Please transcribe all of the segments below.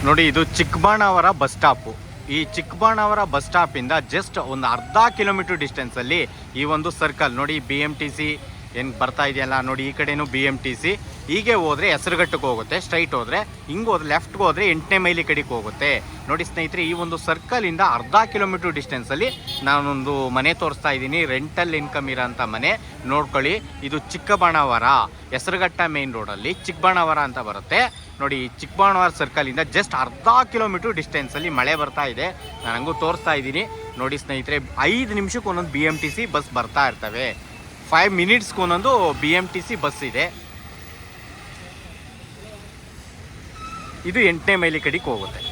ನೋಡಿ, ಇದು Chikkabanavara bus stop. ಈ ಚಿಕ್ಕಬಾಣಾವರ ಬಸ್ ಸ್ಟಾಪಿಂದ ಜಸ್ಟ್ ಒಂದು ಅರ್ಧ ಕಿಲೋಮೀಟರ್ ಡಿಸ್ಟೆನ್ಸಲ್ಲಿ ಈ ಒಂದು ಸರ್ಕಲ್ ನೋಡಿ, BMTC ಏನು ಬರ್ತಾ ಇದೆಯಲ್ಲ ನೋಡಿ, ಈ ಕಡೆನೂ BMTC. ಹೀಗೆ ಹೋದರೆ ಹೆಸರುಘಟ್ಟಕ್ಕೆ ಹೋಗುತ್ತೆ, ಸ್ಟ್ರೈಟ್ ಹೋದರೆ. ಹಿಂಗೆ ಹೋದ್ರೆ ಲೆಫ್ಟ್ಗೆ ಹೋದರೆ 8ನೇ ಮೈಲಿ ಕಡೆಗೆ ಹೋಗುತ್ತೆ. ನೋಡಿ ಸ್ನೇಹಿತರೆ, ಈ ಒಂದು ಸರ್ಕಲಿಂದ ಅರ್ಧ ಕಿಲೋಮೀಟರ್ ಡಿಸ್ಟೆನ್ಸಲ್ಲಿ ನಾನೊಂದು ಮನೆ ತೋರಿಸ್ತಾ ಇದ್ದೀನಿ. ರೆಂಟಲ್ ಇನ್ಕಮ್ ಇರೋಂಥ ಮನೆ ನೋಡ್ಕೊಳ್ಳಿ. ಇದು ಚಿಕ್ಕಬಾಣಾವರ, ಹೆಸರುಘಟ್ಟ ಮೇನ್ ರೋಡಲ್ಲಿ ಚಿಕ್ಕಬಾಣಾವರ ಅಂತ ಬರುತ್ತೆ. ನೋಡಿ, ಚಿಕ್ಕಬಾಣಾವರ ಸರ್ಕಲಿಂದ ಜಸ್ಟ್ ಅರ್ಧ ಕಿಲೋಮೀಟರ್ ಡಿಸ್ಟೆನ್ಸಲ್ಲಿ ಮಳೆ ಬರ್ತಾ ಇದೆ. ನಾನು ಹಂಗೂ ತೋರಿಸ್ತಾ ಇದ್ದೀನಿ. ನೋಡಿ ಸ್ನೇಹಿತರೆ, 5 ನಿಮಿಷಕ್ಕೆ ಒಂದೊಂದು BMTC ಬಸ್ ಬರ್ತಾ ಇರ್ತವೆ. 5 ಮಿನಿಟ್ಸ್ಗೆ ಒಂದೊಂದು BMTC ಬಸ್ ಇದೆ. ಇದು 8ನೇ ಮೈಲಿ ಕಡೆಗೆ ಹೋಗುತ್ತೆ.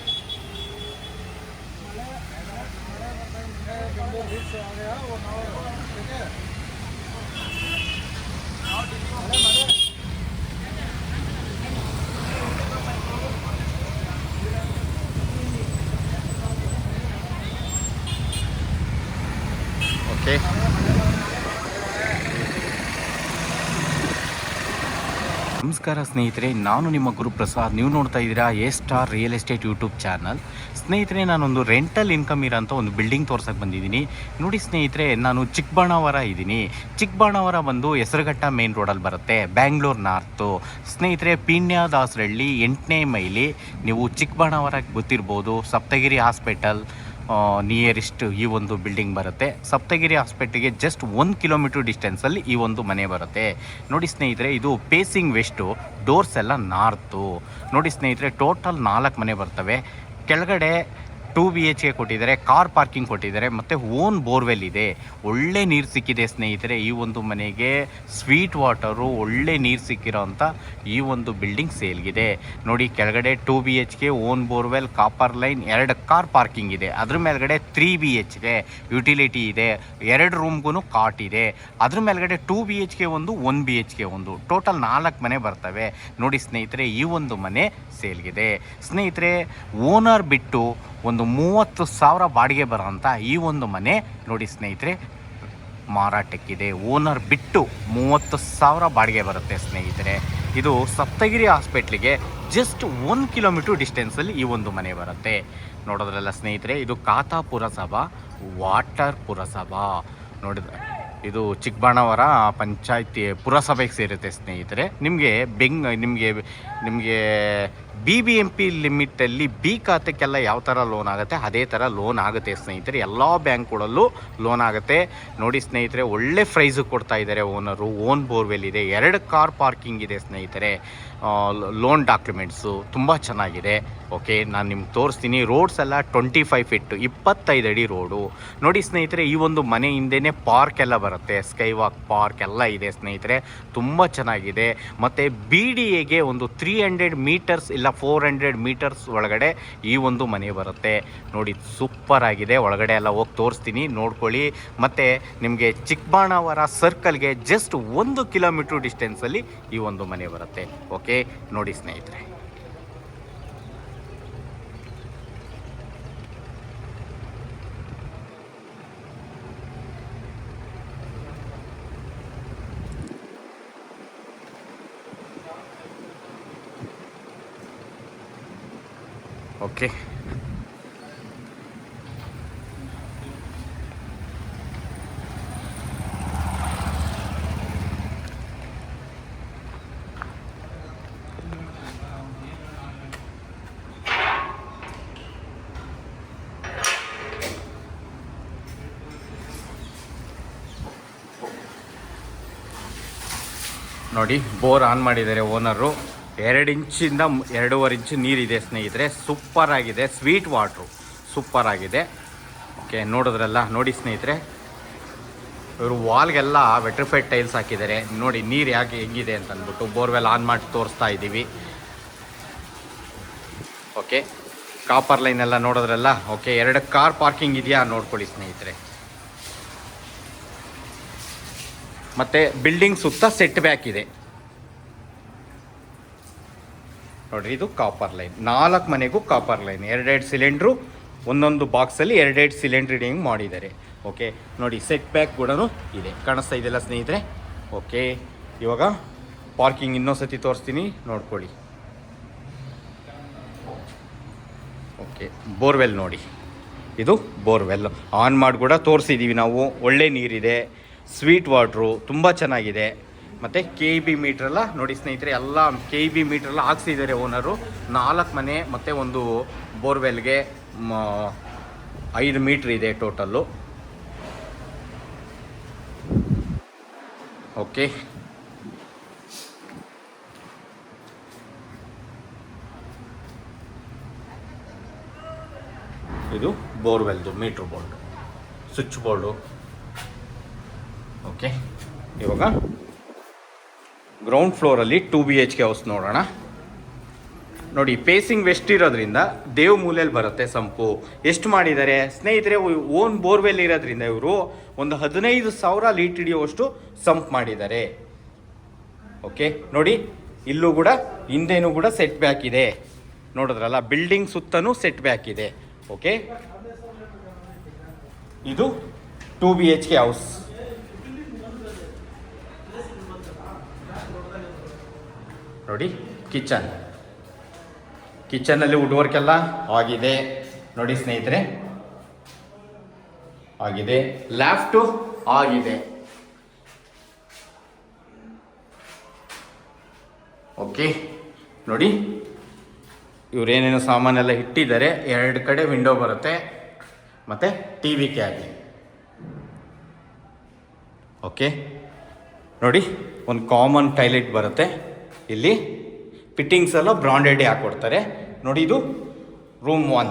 ಓಕೆ, ನಮಸ್ಕಾರ ಸ್ನೇಹಿತರೆ, ನಾನು ನಿಮ್ಮ ಗುರುಪ್ರಸಾದ್. ನೀವು ನೋಡ್ತಾ ಇದ್ದೀರಾ A-Star real estate YouTube channel. ಸ್ನೇಹಿತರೆ, ನಾನೊಂದು ರೆಂಟಲ್ ಇನ್ಕಮ್ ಇರೋಂಥ ಒಂದು ಬಿಲ್ಡಿಂಗ್ ತೋರ್ಸಕ್ಕೆ ಬಂದಿದ್ದೀನಿ. ನೋಡಿ ಸ್ನೇಹಿತರೆ, ನಾನು ಚಿಕ್ಕಬಾಣಾವರ ಇದ್ದೀನಿ. ಚಿಕ್ಕಬಾಣಾವರ ಬಂದು ಹೆಸರುಘಟ್ಟ ಮೇನ್ ರೋಡಲ್ಲಿ ಬರುತ್ತೆ, ಬ್ಯಾಂಗ್ಳೂರ್ ನಾರ್ತು. ಸ್ನೇಹಿತರೆ, ಪೀಣ್ಯದಾಸರಳ್ಳಿ 8ನೇ ಮೈಲಿ. ನೀವು ಚಿಕ್ಕಬಾಣಾವರಕ್ಕೆ ಗೊತ್ತಿರ್ಬೋದು, ಸಪ್ತಗಿರಿ ಹಾಸ್ಪಿಟಲ್ ನಿಯರೆಸ್ಟ್ ಈ ಒಂದು ಬಿಲ್ಡಿಂಗ್ ಬರುತ್ತೆ. ಸಪ್ತಗಿರಿ ಹಾಸ್ಪಿಟಲ್ಗೆ ಜಸ್ಟ್ 1 ಕಿಲೋಮೀಟರ್ ಡಿಸ್ಟೆನ್ಸಲ್ಲಿ ಈ ಒಂದು ಮನೆ ಬರುತ್ತೆ. ನೋಡಿ ಸ್ನೇಹಿತರೆ, ಇದು ಫೇಸಿಂಗ್ ವೆಸ್ಟು, ಡೋರ್ಸ್ ಎಲ್ಲ ನಾರ್ತು. ನೋಡಿ ಸ್ನೇಹಿತರೆ, ಟೋಟಲ್ 4 ಮನೆ ಬರ್ತವೆ. ಕೆಳಗಡೆ 2 BHK ಕೊಟ್ಟಿದ್ದಾರೆ, ಕಾರ್ ಪಾರ್ಕಿಂಗ್ ಕೊಟ್ಟಿದ್ದಾರೆ, ಮತ್ತು ಓನ್ ಬೋರ್ವೆಲ್ ಇದೆ. ಒಳ್ಳೆ ನೀರು ಸಿಕ್ಕಿದೆ ಸ್ನೇಹಿತರೆ ಈ ಒಂದು ಮನೆಗೆ. ಸ್ವೀಟ್ ವಾಟರು, ಒಳ್ಳೆ ನೀರು ಸಿಕ್ಕಿರೋಂಥ ಈ ಒಂದು ಬಿಲ್ಡಿಂಗ್ ಸೇಲ್ಗಿದೆ. ನೋಡಿ, ಕೆಳಗಡೆ 2 BHK own borewell, copper line, 2 car parking ಇದೆ. ಅದ್ರ ಮೇಲ್ಗಡೆ 3 BHK ಯುಟಿಲಿಟಿ ಇದೆ, 2 ರೂಮ್ಗೂ ಕಾಟ್ ಇದೆ. ಅದ್ರ ಮೇಲ್ಗಡೆ 2 BHK ಒಂದು, 1 BHK ಒಂದು, ಟೋಟಲ್ 4 ಮನೆ ಬರ್ತವೆ. ನೋಡಿ ಸ್ನೇಹಿತರೆ, ಈ ಒಂದು ಮನೆ ಸೇಲ್ಗಿದೆ. ಸ್ನೇಹಿತರೆ, ಓನರ್ ಬಿಟ್ಟು ಒಂದು 30,000 ಬಾಡಿಗೆ ಬರೋಂಥ ಈ ಒಂದು ಮನೆ ನೋಡಿ ಸ್ನೇಹಿತರೆ ಮಾರಾಟಕ್ಕಿದೆ. ಓನರ್ ಬಿಟ್ಟು 30,000 ಬಾಡಿಗೆ ಬರುತ್ತೆ ಸ್ನೇಹಿತರೆ. ಇದು ಸಪ್ತಗಿರಿ ಹಾಸ್ಪಿಟ್ಲಿಗೆ ಜಸ್ಟ್ 1 ಕಿಲೋಮೀಟರ್ ಡಿಸ್ಟೆನ್ಸಲ್ಲಿ ಈ ಒಂದು ಮನೆ ಬರುತ್ತೆ. ನೋಡೋದ್ರಲ್ಲ ಸ್ನೇಹಿತರೆ, ಇದು ಖಾತಾ ಪುರಸಭಾ, ವಾಟರ್ ಪುರಸಭಾ. ನೋಡಿದ್ರೆ ಇದು ಚಿಕ್ಕಬಾಣಾವರ ಪಂಚಾಯತಿ ಪುರಸಭೆಗೆ ಸೇರುತ್ತೆ ಸ್ನೇಹಿತರೆ. ನಿಮಗೆ BBMP ಲಿಮಿಟಲ್ಲಿ B ಖಾತೆಕ್ಕೆಲ್ಲ ಯಾವ ಥರ ಲೋನ್ ಆಗುತ್ತೆ ಅದೇ ಥರ ಲೋನ್ ಆಗುತ್ತೆ ಸ್ನೇಹಿತರೆ. ಎಲ್ಲ ಬ್ಯಾಂಕ್ಗಳಲ್ಲೂ ಲೋನ್ ಆಗುತ್ತೆ. ನೋಡಿ ಸ್ನೇಹಿತರೆ, ಒಳ್ಳೆ ಪ್ರೈಸು ಕೊಡ್ತಾ ಇದ್ದಾರೆ ಓನರು. ಓನ್ ಬೋರ್ವೆಲ್ ಇದೆ, 2 ಕಾರ್ ಪಾರ್ಕಿಂಗ್ ಇದೆ ಸ್ನೇಹಿತರೆ. ಲೋನ್ ಡಾಕ್ಯುಮೆಂಟ್ಸು ತುಂಬ ಚೆನ್ನಾಗಿದೆ. ಓಕೆ, ನಾನು ನಿಮ್ಗೆ ತೋರಿಸ್ತೀನಿ. ರೋಡ್ಸ್ ಎಲ್ಲ 25 ಫೀಟ್, 25 ಅಡಿ ರೋಡು. ನೋಡಿ ಸ್ನೇಹಿತರೆ, ಈ ಒಂದು ಮನೆ ಹಿಂದೆಯೇ ಪಾರ್ಕ್ ಎಲ್ಲ ಬರುತ್ತೆ, ಸ್ಕೈ ವಾಕ್ ಪಾರ್ಕ್ ಎಲ್ಲ ಇದೆ ಸ್ನೇಹಿತರೆ. ತುಂಬ ಚೆನ್ನಾಗಿದೆ. ಮತ್ತು BDAಗೆ ಒಂದು 300 ಮೀಟರ್ಸ್ ಇಲ್ಲ 400 ಮೀಟರ್ಸ್ ಒಳಗಡೆ ಈ ಒಂದು ಮನೆ ಬರುತ್ತೆ. ನೋಡಿ, ಸೂಪರ್ ಆಗಿದೆ. ಒಳಗಡೆ ಎಲ್ಲ ಹೋಗಿ ತೋರಿಸ್ತೀನಿ, ನೋಡ್ಕೊಳ್ಳಿ. ಮತ್ತು ನಿಮಗೆ ಚಿಕ್ಕಬಾಣಾವರ ಸರ್ಕಲ್ಗೆ ಜಸ್ಟ್ 1 ಕಿಲೋಮೀಟರ್ ಡಿಸ್ಟೆನ್ಸಲ್ಲಿ ಈ ಒಂದು ಮನೆ ಬರುತ್ತೆ. ಓಕೆ, ನೋಡಿ ಸ್ನೇಹಿತರೆ. ಓಕೆ, ನೋಡಿ ಬೋರ್ ಆನ್ ಮಾಡಿದ್ದಾರೆ ಓನರು. 2 ಇಂಚಿಂದ 2.5 ಇಂಚು ನೀರಿದೆ ಸ್ನೇಹಿತರೆ. ಸೂಪರ್ ಆಗಿದೆ, ಸ್ವೀಟ್ ವಾಟ್ರು ಸೂಪರ್ ಆಗಿದೆ. ಓಕೆ, ನೋಡಿದ್ರಲ್ಲ. ನೋಡಿ ಸ್ನೇಹಿತರೆ, ಇವರು ವಾಲ್ಗೆಲ್ಲ ವೆಟ್ರಿಫೈಡ್ ಟೈಲ್ಸ್ ಹಾಕಿದ್ದಾರೆ. ನೋಡಿ ನೀರು ಯಾಕೆ ಹೆಂಗಿದೆ ಅಂತ ಅಂದ್ಬಿಟ್ಟು ಬೋರ್ವೆಲ್ ಆನ್ ಮಾಡಿ ತೋರಿಸ್ತಾ ಇದ್ದೀವಿ. ಓಕೆ, ಕಾಪರ್ ಲೈನ್ ಎಲ್ಲ ನೋಡಿದ್ರಲ್ಲ. ಓಕೆ, 2 ಕಾರ್ ಪಾರ್ಕಿಂಗ್ ಇದೆಯಾ ನೋಡ್ಕೊಳ್ಳಿ ಸ್ನೇಹಿತರೆ. ಮತ್ತು ಬಿಲ್ಡಿಂಗ್ ಸುತ್ತ ಸೆಟ್ ಬ್ಯಾಕ್ ಇದೆ ನೋಡಿರಿ. ಇದು ಕಾಪರ್ ಲೈನ್, 4 ಮನೆಗೂ ಕಾಪರ್ ಲೈನ್, 2 ಸಿಲಿಂಡ್ರು, ಒಂದೊಂದು ಬಾಕ್ಸಲ್ಲಿ 2 ಸಿಲಿಂಡ್ರ್ ಹಿಂಗೆ ಮಾಡಿದ್ದಾರೆ. ಓಕೆ, ನೋಡಿ ಸೆಟ್ ಬ್ಯಾಕ್ ಕೂಡ ಇದೆ, ಕಾಣಿಸ್ತಾ ಇದೆಯಲ್ಲ ಸ್ನೇಹಿತರೆ. ಓಕೆ, ಇವಾಗ ಪಾರ್ಕಿಂಗ್ ಇನ್ನೊಂದು ಸತಿ ತೋರಿಸ್ತೀನಿ, ನೋಡ್ಕೊಳ್ಳಿ. ಓಕೆ, ಬೋರ್ವೆಲ್ ನೋಡಿ, ಇದು ಬೋರ್ವೆಲ್ ಆನ್ ಮಾಡಿ ಕೂಡ ತೋರಿಸಿದ್ದೀವಿ ನಾವು. ಒಳ್ಳೆ ನೀರಿದೆ, ಸ್ವೀಟ್ ವಾಟ್ರು, ತುಂಬ ಚೆನ್ನಾಗಿದೆ. ಮತ್ತು KEB ಮೀಟ್ರೆಲ್ಲ ನೋಡಿ ಸ್ನೇಹಿತರೆ, ಎಲ್ಲ KEB ಮೀಟ್ರೆಲ್ಲ ಹಾಕ್ಸಿದ್ದಾರೆ ಓನರು. 4 ಮನೆ ಮತ್ತು ಒಂದು ಬೋರ್ವೆಲ್ಗೆ 5 ಮೀಟ್ರ್ ಇದೆ ಟೋಟಲ್ಲು. ಓಕೆ, ಇದು ಬೋರ್ವೆಲ್ದು metre board, switch board. Okay, ಇವಾಗ ಗ್ರೌಂಡ್ ಫ್ಲೋರಲ್ಲಿ 2 BHK ಹೌಸ್ ನೋಡೋಣ. ನೋಡಿ, ಫೇಸಿಂಗ್ ವೆಸ್ಟ್ ಇರೋದ್ರಿಂದ ದೇವ್ ಮೂಲೆಯಲ್ಲಿ ಬರುತ್ತೆ ಸಂಪು. ಎಷ್ಟು ಮಾಡಿದ್ದಾರೆ ಸ್ನೇಹಿತರೆ, ಓನ್ ಬೋರ್ವೆಲ್ ಇರೋದ್ರಿಂದ ಇವರು ಒಂದು 15,000 ಲೀಟರ್ ಹಿಡಿಯುವಷ್ಟು ಸಂಪ್ ಮಾಡಿದ್ದಾರೆ. ಓಕೆ ನೋಡಿ, ಇಲ್ಲೂ ಕೂಡ ಹಿಂದೆನೂ ಕೂಡ ಸೆಟ್ ಬ್ಯಾಕ್ ಇದೆ, ನೋಡಿದ್ರಲ್ಲ, ಬಿಲ್ಡಿಂಗ್ ಸುತ್ತನೂ ಸೆಟ್ ಬ್ಯಾಕ್ ಇದೆ. ಓಕೆ, ಇದು 2 BHK ಹೌಸ್. ನೋಡಿ, ಕಿಚನಲ್ಲಿ ವುಡ್ ವರ್ಕ್ ಎಲ್ಲ ಆಗಿದೆ ನೋಡಿ ಸ್ನೇಹಿತರೆ, ಆಗಿದೆ. ಲ್ಯಾಫ್ಟು ಆಗಿದೆ. ಓಕೆ ನೋಡಿ, ಇವರೇನೇನು ಸಾಮಾನೆಲ್ಲ ಇಟ್ಟಿದ್ದಾರೆ. 2 ಕಡೆ ವಿಂಡೋ ಬರುತ್ತೆ ಮತ್ತು TV ಕ್ಯಾಬಿನ್. ಓಕೆ ನೋಡಿ, ಒಂದು ಕಾಮನ್ ಟಾಯ್ಲೆಟ್ ಬರುತ್ತೆ. ಇಲ್ಲಿ ಫಿಟ್ಟಿಂಗ್ಸ್ ಎಲ್ಲ ಬ್ರಾಂಡೆಡ್ ಹಾಕ್ಕೊಡ್ತಾರೆ ನೋಡಿ. ಇದು ರೂಮ್ 1.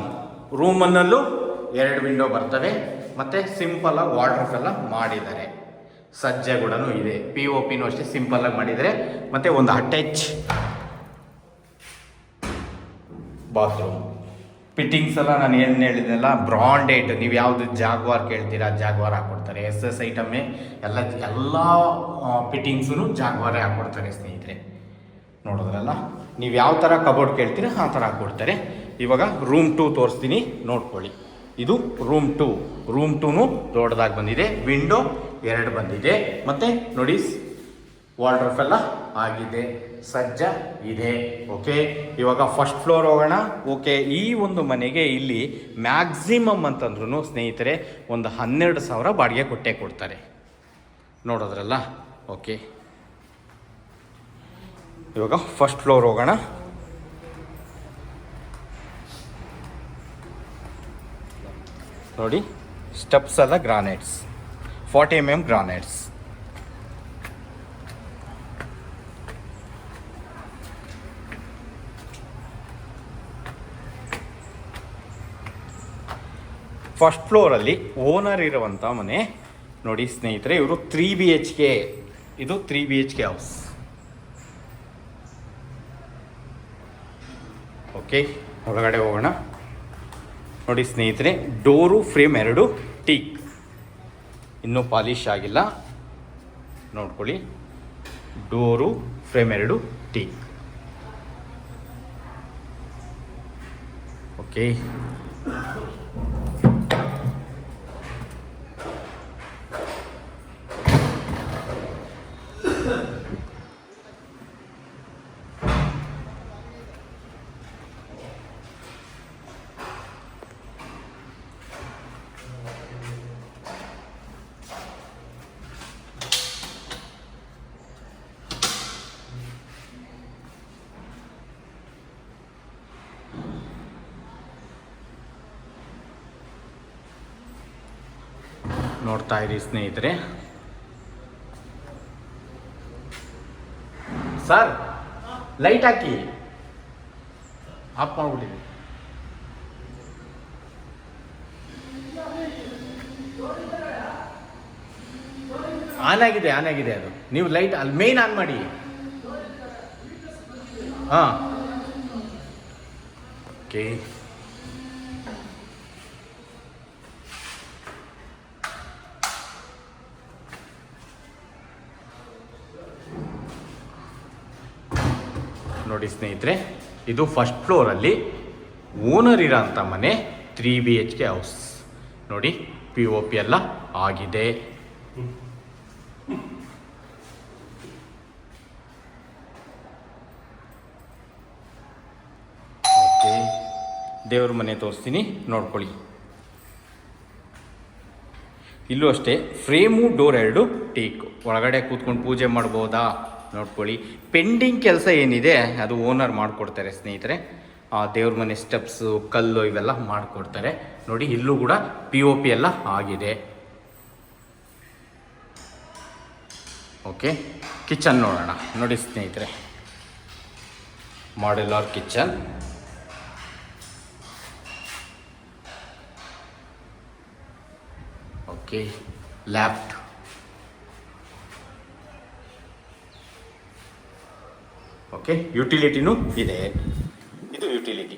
ರೂಮ್ 1ನಲ್ಲೂ 2 ವಿಂಡೋ ಬರ್ತವೆ ಮತ್ತು ಸಿಂಪಲ್ಲಾಗಿ ವಾರ್ಡ್ರೋಬ್ ಎಲ್ಲ ಮಾಡಿದ್ದಾರೆ. ಸಜ್ಜೆ ಕೂಡ ಇದೆ. POPನೂ ಅಷ್ಟೇ ಸಿಂಪಲ್ಲಾಗಿ ಮಾಡಿದ್ದಾರೆ. ಮತ್ತು ಒಂದು ಅಟ್ಯಾಚ್ ಬಾತ್ರೂಮ್. ಫಿಟ್ಟಿಂಗ್ಸ್ ಎಲ್ಲ ನಾನು ಏನು ಹೇಳಿದೆಲ್ಲ ಬ್ರಾಂಡೆಡ್. ನೀವು ಯಾವುದು ಜಾಗ್ವಾರ್ ಕೇಳ್ತೀರಾ, ಜಾಗ್ವಾರ್ ಹಾಕ್ಕೊಡ್ತಾರೆ. SS ಐಟಮೇ ಎಲ್ಲ ಫಿಟ್ಟಿಂಗ್ಸೂ ಜಾಗ್ವಾರೇ ಹಾಕ್ಕೊಡ್ತಾರೆ ಸ್ನೇಹಿತರೆ, ನೋಡಿದ್ರಲ್ಲ. ನೀವು ಯಾವ ಥರ ಕಬೋರ್ಡ್ ಕೇಳ್ತೀರಾ ಆ ಥರ ಹಾಕ್ಕೊಡ್ತಾರೆ. ಇವಾಗ ರೂಮ್ 2 ತೋರಿಸ್ತೀನಿ, ನೋಡ್ಕೊಳ್ಳಿ. ಇದು ರೂಮ್ 2. ರೂಮ್ 2ನೂ ದೊಡ್ಡದಾಗಿ ಬಂದಿದೆ, ವಿಂಡೋ 2 ಬಂದಿದೆ. ಮತ್ತು ನೋಡಿ, ವಾರ್ಡ್ರೋಬ್ ಎಲ್ಲ ಆಗಿದೆ, ಸಜ್ಜ ಇದೆ. ಓಕೆ, ಇವಾಗ ಫಸ್ಟ್ ಫ್ಲೋರ್ ಹೋಗೋಣ. ಓಕೆ, ಈ ಒಂದು ಮನೆಗೆ ಇಲ್ಲಿ ಮ್ಯಾಕ್ಸಿಮಮ್ ಅಂತಂದ್ರೂ ಸ್ನೇಹಿತರೆ ಒಂದು 12,000 ಬಾಡಿಗೆ ಕೊಟ್ಟೇ ಕೊಡ್ತಾರೆ, ನೋಡೋದ್ರಲ್ಲ. ಓಕೆ, ಇವಾಗ ಫಸ್ಟ್ ಫ್ಲೋರ್ ಹೋಗೋಣ. ನೋಡಿ, ಸ್ಟೆಪ್ಸ್ ಎಲ್ಲ ಗ್ರಾನೈಟ್ಸ್, 40 mm ಗ್ರಾನೈಟ್ಸ್. ಫಸ್ಟ್ ಫ್ಲೋರಲ್ಲಿ ಓನರ್ ಇರುವಂಥ ಮನೆ ನೋಡಿ ಸ್ನೇಹಿತರೆ. ಇವರು 3 BHK, ಇದು 3 BHK ಹೌಸ್. ಓಕೆ, ಒಳಗಡೆ ಹೋಗೋಣ. ನೋಡಿ ಸ್ನೇಹಿತರೆ, ಡೋರು ಫ್ರೇಮ್ 2 ಟೀಕ್, ಇನ್ನೂ ಪಾಲಿಶ್ ಆಗಿಲ್ಲ, ನೋಡ್ಕೊಳ್ಳಿ. Door frame 2 teak. ಓಕೆ, ನೋಡ್ತಾ ಇರಿ ಸ್ನೇಹಿತರೆ. ಸರ್, ಲೈಟ್ ಹಾಕಿ, ಆಫ್ ಮಾಡ್ಬಿಟ್ಟಿದೆ. ಆನ್ ಆಗಿದೆ ಅದು. ನೀವು ಲೈಟ್ ಅಲ್ಲಿ ಮೇನ್ ಆನ್ ಮಾಡಿ. ಹಾಂ, ಓಕೆ. ನೋಡಿ ಸ್ನೇಹಿತರೆ, ಇದು ಫಸ್ಟ್ ಫ್ಲೋರಲ್ಲಿ ಓನರ್ ಇರೋಂಥ ಮನೆ, 3 BHK ಹೌಸ್. ನೋಡಿ, POP ಎಲ್ಲ ಆಗಿದೆ. ಓಕೆ, ದೇವ್ರ ಮನೆ ತೋರಿಸ್ತೀನಿ ನೋಡ್ಕೊಳ್ಳಿ. ಇಲ್ಲೂ ಅಷ್ಟೇ ಫ್ರೇಮು ಡೋರ್ ಎರಡು ಟೀಕ್. ಒಳಗಡೆ ಕೂತ್ಕೊಂಡು ಪೂಜೆ ಮಾಡ್ಬೋದಾ ನೋಡ್ಕೊಳ್ಳಿ. ಪೆಂಡಿಂಗ್ ಕೆಲಸ ಏನಿದೆ ಅದು ಓನರ್ ಮಾಡಿಕೊಡ್ತಾರೆ ಸ್ನೇಹಿತರೆ. ದೇವ್ರ ಮನೆ ಸ್ಟೆಪ್ಸು ಕಲ್ಲು ಇವೆಲ್ಲ ಮಾಡಿಕೊಡ್ತಾರೆ ನೋಡಿ. ಇಲ್ಲೂ ಕೂಡ POP ಎಲ್ಲ ಆಗಿದೆ. ಓಕೆ, ಕಿಚನ್ ನೋಡೋಣ ನೋಡಿ ಸ್ನೇಹಿತರೆ. Modular kitchen. ಓಕೆ, ಲ್ಯಾಪ್ಟ್. ಓಕೆ, ಯುಟಿಲಿಟಿನೂ ಇದೆ. ಇದು ಯುಟಿಲಿಟಿ.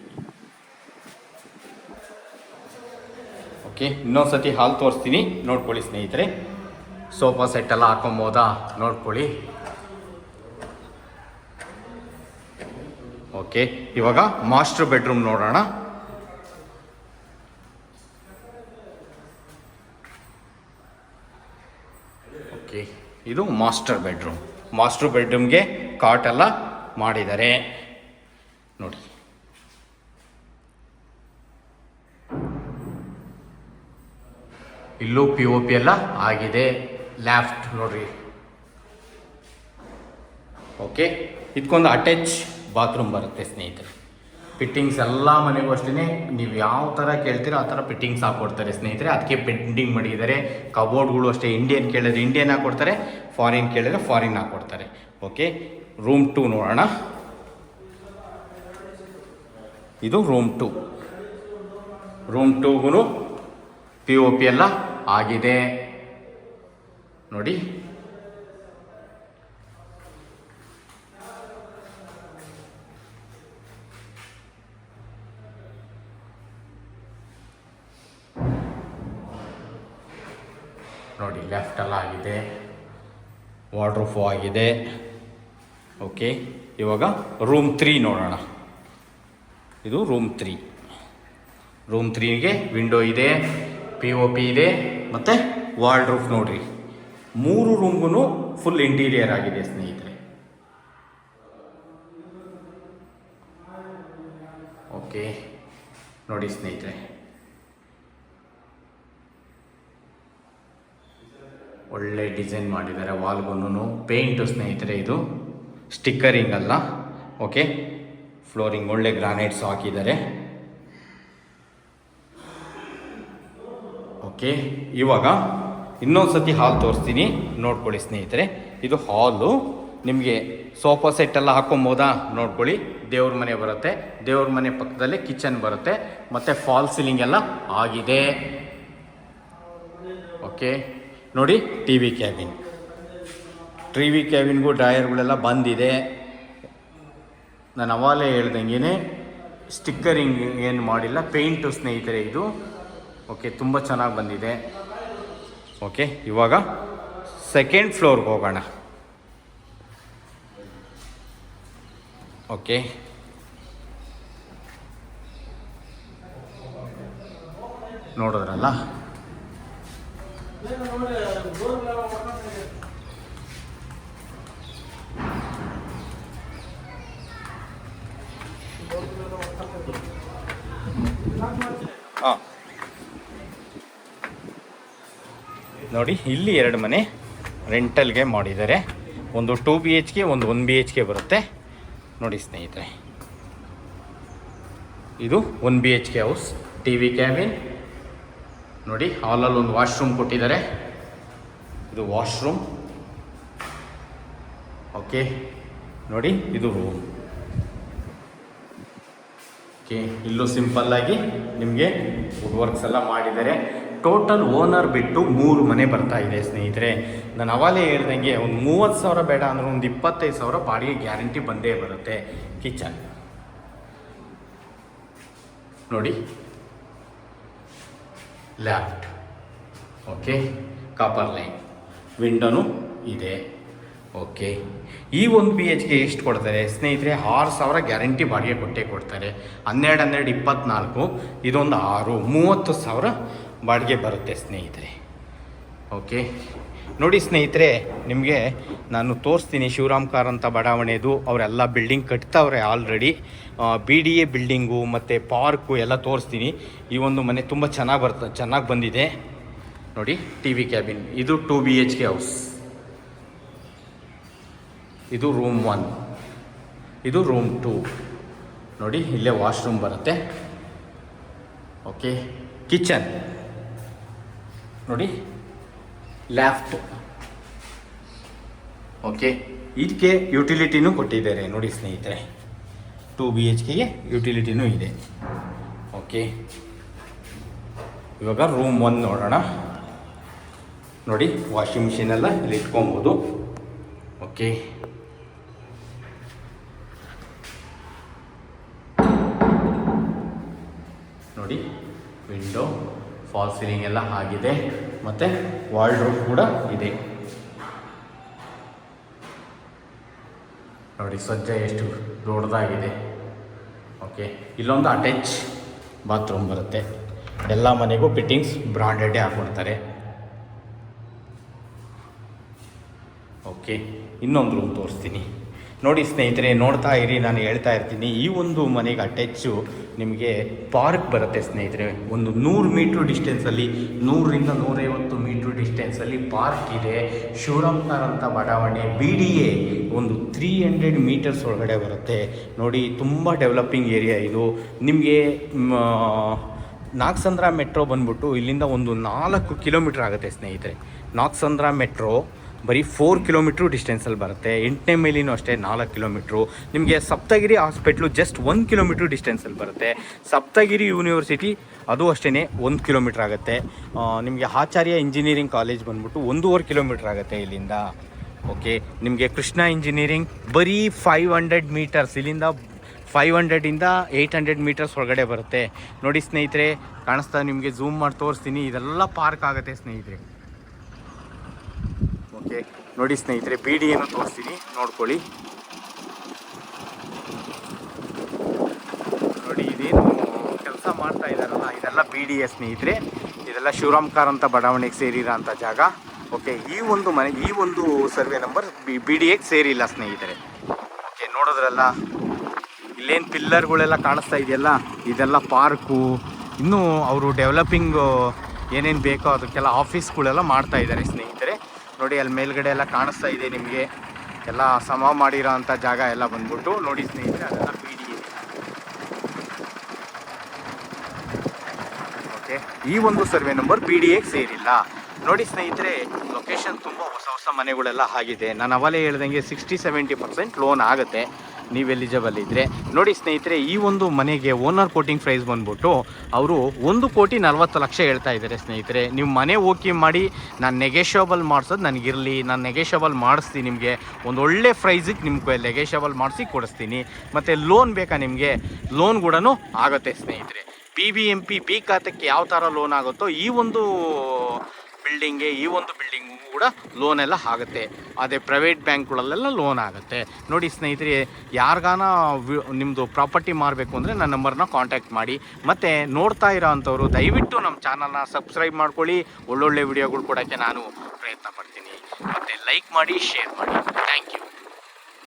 ಓಕೆ, ಇನ್ನೊಂದ್ಸತಿ ಹಾಲ್ ತೋರಿಸ್ತೀನಿ ನೋಡ್ಕೊಳ್ಳಿ ಸ್ನೇಹಿತರೆ. ಸೋಫಾ ಸೆಟ್ ಎಲ್ಲ ಹಾಕೊಬೋದಾ ನೋಡ್ಕೊಳ್ಳಿ. ಓಕೆ, ಇವಾಗ ಮಾಸ್ಟರ್ ಬೆಡ್ರೂಮ್ ನೋಡೋಣ. ಓಕೆ, ಇದು ಮಾಸ್ಟರ್ ಬೆಡ್ರೂಮ್. ಮಾಸ್ಟರ್ ಬೆಡ್ರೂಮ್ಗೆ ಕಾಟ್ ಎಲ್ಲ ಮಾಡಿದ್ದಾರೆ ನೋಡಿ. ಇಲ್ಲೂ POP ಎಲ್ಲ ಆಗಿದೆ. ಲ್ಯಾಫ್ಟ್ ನೋಡ್ರಿ. ಓಕೆ, ಇದಕ್ಕೊಂದು ಅಟ್ಯಾಚ್ ಬಾತ್ರೂಮ್ ಬರುತ್ತೆ ಸ್ನೇಹಿತರೆ. ಫಿಟ್ಟಿಂಗ್ಸ್ ಎಲ್ಲ ಮನೆಗೂ ಅಷ್ಟೇ ನೀವು ಯಾವ ಥರ ಕೇಳ್ತೀರೋ ಆ ಥರ ಫಿಟ್ಟಿಂಗ್ಸ್ ಹಾಕ್ಕೊಡ್ತಾರೆ ಸ್ನೇಹಿತರೆ. ಅದಕ್ಕೆ ಪೆಂಡಿಂಗ್ ಮಾಡಿದ್ದಾರೆ. ಕಬೋರ್ಡ್ಗಳು ಅಷ್ಟೇ ಇಂಡಿಯನ್ ಕೇಳಿದ್ರೆ ಇಂಡಿಯನ್ ಹಾಕ್ಕೊಡ್ತಾರೆ, ಫಾರಿನ್ ಕೇಳಿದ್ರೆ ಫಾರಿನ್ ಹಾಕ್ಕೊಡ್ತಾರೆ. ಓಕೆ, ರೂಮ್ 2 ನೋಡೋಣ. ಇದು ರೂಮ್ 2. ರೂಮ್ 2ಗೂ POP ಎಲ್ಲ ಆಗಿದೆ ನೋಡಿ. ನೋಡಿ, ಲೆಫ್ಟ್ ಎಲ್ಲ ಆಗಿದೆ, ವಾರ್ಡ್ರೋಬ್ ಆಗಿದೆ. ಓಕೆ, ಇವಾಗ ರೂಮ್ 3 ನೋಡೋಣ. ಇದು ರೂಮ್ 3. ರೂಮ್ 3ಗೆ ವಿಂಡೋ ಇದೆ, POP ಇದೆ ಮತ್ತು ವಾರ್ಡ್ರೋಬ್ ನೋಡ್ರಿ. 3 ರೂಮ್ಗೂ ಫುಲ್ ಇಂಟೀರಿಯರ್ ಆಗಿದೆ ಸ್ನೇಹಿತರೆ. ಓಕೆ ನೋಡಿ ಸ್ನೇಹಿತರೆ, ಒಳ್ಳೆ ಡಿಸೈನ್ ಮಾಡಿದ್ದಾರೆ ವಾಲ್ಗೂ. ಪೇಂಟು ಸ್ನೇಹಿತರೆ, ಇದು ಸ್ಟಿಕ್ಕರಿಂಗ್ ಅಲ್ಲ. ಓಕೆ, ಫ್ಲೋರಿಂಗ್ ಒಳ್ಳೆ ಗ್ರಾನೈಟ್ಸ್ ಹಾಕಿದ್ದಾರೆ. ಓಕೆ, ಇವಾಗ ಇನ್ನೊಂದು ಸತಿ ಹಾಲ್ ತೋರಿಸ್ತೀನಿ ನೋಡ್ಕೊಳ್ಳಿ ಸ್ನೇಹಿತರೆ. ಇದು ಹಾಲು. ನಿಮಗೆ ಸೋಫಾ ಸೆಟ್ ಎಲ್ಲ ಹಾಕೊಬೋದಾ ನೋಡ್ಕೊಳ್ಳಿ. ದೇವ್ರ ಮನೆ ಬರುತ್ತೆ, ದೇವ್ರ ಮನೆ ಪಕ್ಕದಲ್ಲೇ ಕಿಚನ್ ಬರುತ್ತೆ, ಮತ್ತು ಫಾಲ್ ಸೀಲಿಂಗ್ ಎಲ್ಲ ಆಗಿದೆ. ಓಕೆ ನೋಡಿ, TV ಕ್ಯಾಬಿನ್. TV ಕ್ಯಾಬಿನ್ಗೂ ಡ್ರಾಯರ್ಗಳೆಲ್ಲ ಬಂದಿದೆ. ನಾನು ಅವಾಗಲೇ ಹೇಳ್ದಂಗೆ ಸ್ಟಿಕ್ಕರಿಂಗ್ ಏನು ಮಾಡಿಲ್ಲ, ಪೇಂಟು ಸ್ನೇಹಿತರೆ ಇದು. ಓಕೆ, ತುಂಬ ಚೆನ್ನಾಗಿ ಬಂದಿದೆ. ಓಕೆ, ಇವಾಗ ಸೆಕೆಂಡ್ ಫ್ಲೋರ್ಗೆ ಹೋಗೋಣ. ಓಕೆ, ನೋಡಿದ್ರಲ್ಲ. ಹಾಂ ನೋಡಿ, ಇಲ್ಲಿ 2 ಮನೆ ರೆಂಟಲ್ಗೆ ಮಾಡಿದ್ದಾರೆ. ಒಂದು 2 BHK, ಒಂದು 1 BHK ಬರುತ್ತೆ ನೋಡಿ ಸ್ನೇಹಿತರೆ. ಇದು 1 BHK ಹೌಸ್. TV ಕ್ಯಾಬಿನ್ ನೋಡಿ. ಹಾಲಲ್ಲಿ ಒಂದು ವಾಶ್ರೂಮ್ ಕೊಟ್ಟಿದ್ದಾರೆ. ಇದು ವಾಶ್ರೂಮ್. ಓಕೆ ನೋಡಿ, ಇದು ರೂಮ್. ಓಕೆ, ಇಲ್ಲೂ ಸಿಂಪಲ್ಲಾಗಿ ನಿಮಗೆ ವುಡ್ ವರ್ಕ್ಸ್ ಎಲ್ಲ ಮಾಡಿದ್ದಾರೆ. ಟೋಟಲ್ ಓನರ್ ಬಿಟ್ಟು 3 ಮನೆ ಬರ್ತಾ ಇದೆ ಸ್ನೇಹಿತರೆ. ನಾನು ಅವಾಗಲೇ ಹೇಳ್ದಂಗೆ ಒಂದು 30,000 ಬೇಡ ಅಂದ್ರೆ ಒಂದು 25,000 ಬಾಡಿಗೆ ಗ್ಯಾರಂಟಿ ಬಂದೇ ಬರುತ್ತೆ. ಕಿಚನ್ ನೋಡಿ, ಲ್ಯಾಫ್ಟ್. ಓಕೆ, ಕಾಪರ್ ಲೈನ್ ವಿಂಡೋನು ಇದೆ. ಓಕೆ, ಈ 1 BHK ಎಷ್ಟು ಕೊಡ್ತಾರೆ ಸ್ನೇಹಿತರೆ? 6,000 ಗ್ಯಾರಂಟಿ ಬಾಡಿಗೆ ಕೊಟ್ಟೇ ಕೊಡ್ತಾರೆ. 12 24, ಇದೊಂದು 6, 30,000 ಬಾಡಿಗೆ ಬರುತ್ತೆ ಸ್ನೇಹಿತರೆ. ಓಕೆ, ನೋಡಿ ಸ್ನೇಹಿತರೆ, ನಿಮಗೆ ನಾನು ತೋರಿಸ್ತೀನಿ ಶಿವರಾಮ್ ಕಾರಂತ ಬಡಾವಣೆದು. ಅವರೆಲ್ಲ ಬಿಲ್ಡಿಂಗ್ ಕಟ್ತಾವ್ರೆ ಆಲ್ರೆಡಿ. BDA ಬಿಲ್ಡಿಂಗು ಮತ್ತು ಪಾರ್ಕು ಎಲ್ಲ ತೋರಿಸ್ತೀನಿ. ಈ ಒಂದು ಮನೆ ತುಂಬ ಚೆನ್ನಾಗಿ ಬಂದಿದೆ ನೋಡಿ. TV ಕ್ಯಾಬಿನ್, ಇದು 2 BHK ಹೌಸ್. ಇದು ರೂಮ್ 1, ಇದು ರೂಮ್ 2 ನೋಡಿ. ಇಲ್ಲೇ ವಾಶ್ರೂಮ್ ಬರುತ್ತೆ. ಓಕೆ, ಕಿಚನ್ ನೋಡಿ, ಲೆಫ್ಟ್. ಓಕೆ, ಇದಕ್ಕೆ ಯುಟಿಲಿಟಿನೂ ಕೊಟ್ಟಿದ್ದಾರೆ ನೋಡಿ ಸ್ನೇಹಿತರೆ. 2 BHKಗೆ ಯುಟಿಲಿಟಿನೂ ಇದೆ. ಓಕೆ, ಇವಾಗ ರೂಮ್ 1 ನೋಡೋಣ. ನೋಡಿ, ವಾಷಿಂಗ್ ಮಿಷಿನೆಲ್ಲ ಇಲ್ಲಿ ಇಟ್ಕೊಬೋದು. ಓಕೆ, ನೋಡಿ ವಿಂಡೋ, ಫಾಲ್ ಸೀಲಿಂಗ್ ಎಲ್ಲ ಆಗಿದೆ, ಮತ್ತು ವಾರ್ಡ್ರೋಬ್ ಕೂಡ ಇದೆ ನೋಡಿ. ಸಜ್ಜೆ ಎಷ್ಟು ದೊಡ್ಡದಾಗಿದೆ. ಓಕೆ, ಇಲ್ಲೊಂದು ಅಟ್ಯಾಚ್ ಬಾತ್ರೂಮ್ ಬರುತ್ತೆ. ಎಲ್ಲ ಮನೆಗೂ ಫಿಟ್ಟಿಂಗ್ಸ್ ಬ್ರಾಂಡೆಡೇ ಹಾಕ್ಕೊಡ್ತಾರೆ. ಓಕೆ, ಇನ್ನೊಂದು ರೂಮ್ ತೋರಿಸ್ತೀನಿ ನೋಡಿ ಸ್ನೇಹಿತರೆ. ನೋಡ್ತಾ ಇರಿ, ನಾನು ಹೇಳ್ತಾ ಇರ್ತೀನಿ. ಈ ಒಂದು ಮನೆಗೆ ಅಟ್ಯಾಚು ನಿಮಗೆ ಪಾರ್ಕ್ ಬರುತ್ತೆ ಸ್ನೇಹಿತರೆ. ಒಂದು 100 ಮೀಟ್ರ್ ಡಿಸ್ಟೆನ್ಸಲ್ಲಿ, 100ರಿಂದ 150 ಮೀಟ್ರ್ ಡಿಸ್ಟೆನ್ಸಲ್ಲಿ ಪಾರ್ಕ್ ಇದೆ. ಶಿವರಾಮ್ ಕಾರಂತ ಬಡಾವಣೆ BDA ಒಂದು 300 ಮೀಟರ್ಸ್ ಒಳಗಡೆ ಬರುತ್ತೆ ನೋಡಿ. ತುಂಬ ಡೆವಲಪಿಂಗ್ ಏರಿಯಾ ಇದು. ನಿಮಗೆ ನಾಗಸಂದ್ರ ಮೆಟ್ರೋ ಬಂದ್ಬಿಟ್ಟು ಇಲ್ಲಿಂದ ಒಂದು 4 ಕಿಲೋಮೀಟ್ರ್ ಆಗುತ್ತೆ ಸ್ನೇಹಿತರೆ. ನಾಗಸಂದ್ರ ಮೆಟ್ರೋ ಬರೀ 4 ಕಿಲೋಮೀಟ್ರು ಡಿಸ್ಟೆನ್ಸಲ್ಲಿ ಬರುತ್ತೆ. 8ನೇ ಮೈಲಿನೂ ಅಷ್ಟೇ 4 ಕಿಲೋಮೀಟ್ರು. ನಿಮಗೆ ಸಪ್ತಗಿರಿ ಹಾಸ್ಪಿಟ್ಲು ಜಸ್ಟ್ 1 ಕಿಲೋಮೀಟ್ರ್ ಡಿಸ್ಟೆನ್ಸಲ್ಲಿ ಬರುತ್ತೆ. ಸಪ್ತಗಿರಿ ಯೂನಿವರ್ಸಿಟಿ ಅದು ಅಷ್ಟೇ 1 ಕಿಲೋಮೀಟ್ರ್ ಆಗುತ್ತೆ. ನಿಮಗೆ ಆಚಾರ್ಯ ಇಂಜಿನಿಯರಿಂಗ್ ಕಾಲೇಜ್ ಬಂದ್ಬಿಟ್ಟು 1.5 ಕಿಲೋಮೀಟ್ರ್ ಆಗುತ್ತೆ ಇಲ್ಲಿಂದ. ಓಕೆ, ನಿಮಗೆ ಕೃಷ್ಣ ಇಂಜಿನಿಯರಿಂಗ್ ಬರೀ 500 ಮೀಟರ್ಸ್, ಇಲ್ಲಿಂದ 500ಇಂದ 800 ಮೀಟರ್ಸ್ ಒಳಗಡೆ ಬರುತ್ತೆ ನೋಡಿ ಸ್ನೇಹಿತರೆ. ಕಾಣಿಸ್ತಾ ನಿಮಗೆ ಝೂಮ್ ಮಾಡಿ ತೋರಿಸ್ತೀನಿ. ಇದೆಲ್ಲ ಪಾರ್ಕ್ ಆಗುತ್ತೆ ಸ್ನೇಹಿತರೆ. ಓಕೆ, ನೋಡಿ ಸ್ನೇಹಿತರೆ, BDA ತೋರಿಸ್ತೀನಿ, ನೋಡ್ಕೊಳ್ಳಿ. ನೋಡಿ, ಇದೇನು ಕೆಲಸ ಮಾಡ್ತಾ ಇದ್ದಾರಲ್ಲ, ಇದೆಲ್ಲ BDA ಸ್ನೇಹಿತರೆ. ಇದೆಲ್ಲ ಶಿವರಾಮ್ ಕಾರಂತ ಬಡಾವಣೆಗೆ ಸೇರಿರೋ ಅಂಥ ಜಾಗ. ಓಕೆ, ಈ ಒಂದು ಮನೆ, ಈ ಒಂದು ಸರ್ವೆ ನಂಬರ್ BDAಗೆ ಸೇರಿಲ್ಲ ಸ್ನೇಹಿತರೆ. ಓಕೆ, ನೋಡೋದ್ರಲ್ಲ, ಇಲ್ಲೇನು ಪಿಲ್ಲರ್ಗಳೆಲ್ಲ ಕಾಣಿಸ್ತಾ ಇದೆಯಲ್ಲ, ಇದೆಲ್ಲ ಪಾರ್ಕು. ಇನ್ನೂ ಅವರು ಡೆವಲಪಿಂಗ್ ಏನೇನು ಬೇಕೋ ಅದಕ್ಕೆಲ್ಲ ಆಫೀಸ್ಗಳೆಲ್ಲ ಮಾಡ್ತಾ ಇದ್ದಾರೆ ಸ್ನೇಹಿತರೆ. ನೋಡಿ, ಅಲ್ಲಿ ಮೇಲ್ಗಡೆ ಎಲ್ಲ ಕಾಣಿಸ್ತಾ ಇದೆ ನಿಮಗೆ. ಎಲ್ಲ ಸಮ ಮಾಡಿರೋ ಅಂಥ ಜಾಗ ಎಲ್ಲ ಬಂದ್ಬಿಟ್ಟು ನೋಡಿ ಸ್ನೇಹಿತರೆ, ಅದೆಲ್ಲ BDA. ಓಕೆ, ಈ ಒಂದು ಸರ್ವೆ ನಂಬರ್ BDAಗೆ ಸೇರಿಲ್ಲ ನೋಡಿ ಸ್ನೇಹಿತರೆ. ಲೊಕೇಶನ್ ತುಂಬ ಹೊಸ ಮನೆಗಳೆಲ್ಲ ಆಗಿದೆ. ನಾನು ಅವಲೇ ಹೇಳ್ದಂಗೆ 60-70% ಲೋನ್ ಆಗುತ್ತೆ ನೀವು ಎಲಿಜಿಬಲ್ ಇದ್ದರೆ. ನೋಡಿ ಸ್ನೇಹಿತರೆ, ಈ ಒಂದು ಮನೆಗೆ ಓನರ್ ಕೋಟಿಂಗ್ ಪ್ರೈಸ್ ಬಂದ್ಬಿಟ್ಟು ಅವರು 1,40,00,000 ಹೇಳ್ತಾ ಇದ್ದಾರೆ ಸ್ನೇಹಿತರೆ. ನೀವು ಮನೆ ಓಕೆ ಮಾಡಿ, ನಾನು ನೆಗೆಷಬಲ್ ಮಾಡಿಸೋದು ನನಗಿರಲಿ, ನಾನು ನೆಗೆಷಬಲ್ ಮಾಡಿಸ್ತೀನಿ. ನಿಮಗೆ ಒಂದು ಒಳ್ಳೆ ಪ್ರೈಸಿಗೆ ನಿಮ್ಗೆ ನೆಗೆಷಬಲ್ ಮಾಡಿಸಿ ಕೊಡಿಸ್ತೀನಿ. ಮತ್ತು ಲೋನ್ ಬೇಕಾ ನಿಮಗೆ, ಲೋನ್ ಕೂಡ ಆಗುತ್ತೆ ಸ್ನೇಹಿತರೆ. PBMP B ಖಾತೆಗೆ ಯಾವ ಥರ ಲೋನ್ ಆಗುತ್ತೋ ಈ ಒಂದು ಬಿಲ್ಡಿಂಗು ಕೂಡ ಲೋನ್ ಎಲ್ಲ ಆಗುತ್ತೆ. ಅದೇ ಪ್ರೈವೇಟ್ ಬ್ಯಾಂಕ್ಗಳಲ್ಲೆಲ್ಲ ಲೋನ್ ಆಗುತ್ತೆ ನೋಡಿ ಸ್ನೇಹಿತರೆ. ಯಾರಿಗಾನ ನಿಮ್ಮದು ಪ್ರಾಪರ್ಟಿ ಮಾರಬೇಕು ಅಂದರೆ ನನ್ನ ನಂಬರ್ನ ಕಾಂಟ್ಯಾಕ್ಟ್ ಮಾಡಿ. ಮತ್ತು ನೋಡ್ತಾ ಇರೋ ಅಂಥವ್ರು ದಯವಿಟ್ಟು ನಮ್ಮ ಚಾನಲ್ನ ಸಬ್ಸ್ಕ್ರೈಬ್ ಮಾಡ್ಕೊಳ್ಳಿ. ಒಳ್ಳೊಳ್ಳೆ ವಿಡಿಯೋಗಳು ಕೊಡೋಕ್ಕೆ ನಾನು ಪ್ರಯತ್ನ ಪಡ್ತೀನಿ. ಮತ್ತು ಲೈಕ್ ಮಾಡಿ, ಶೇರ್ ಮಾಡಿ. Thank you.